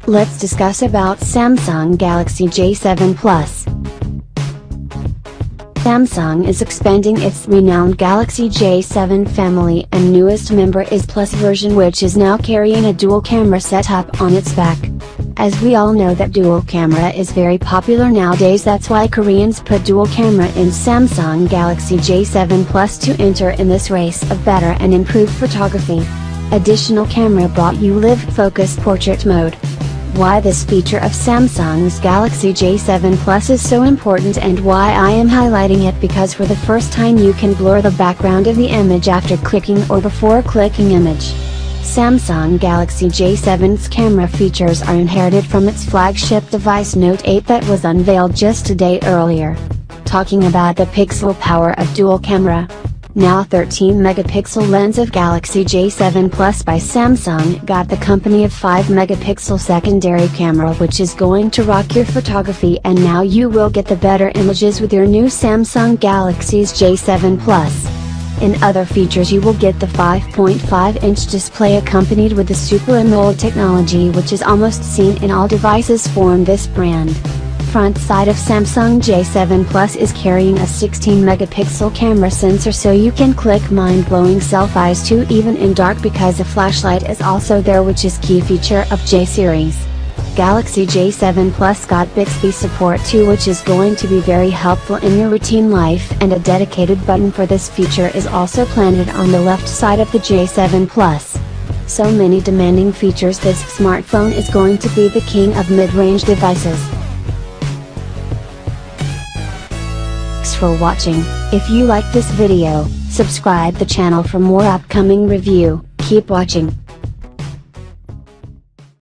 Let's discuss about Samsung Galaxy J7 Plus. Samsung is expanding its renowned Galaxy J7 family, and newest member is Plus version, which is now carrying a dual camera setup on its back. As we all know that dual camera is very popular nowadays, that's why Koreans put dual camera in Samsung Galaxy J7 Plus to enter in this race of better and improved photography. Additional camera brought you live focus portrait mode. Why this feature of Samsung's Galaxy J7 Plus is so important and why I am highlighting it, because for the first time you can blur the background of the image after clicking or before clicking image. Samsung Galaxy J7's camera features are inherited from its flagship device Note 8 that was unveiled just a day earlier. Talking about the pixel power of dual camera. Now 13 megapixel lens of Galaxy J7 Plus by Samsung got the company of 5 megapixel secondary camera, which is going to rock your photography, and now you will get the better images with your new Samsung Galaxy's J7 Plus. In other features, you will get the 5.5-inch display accompanied with the Super AMOLED technology, which is almost seen in all devices from this brand. Front side of Samsung J7 Plus is carrying a 16 megapixel camera sensor, so you can click mind-blowing selfies too, even in dark, because a flashlight is also there, which is key feature of J series. Galaxy J7 Plus got Bixby support too, which is going to be very helpful in your routine life, and a dedicated button for this feature is also planted on the left side of the J7 Plus. So many demanding features, this smartphone is going to be the king of mid-range devices. Thanks for watching. If you like this video, subscribe the channel for more upcoming review. Keep watching.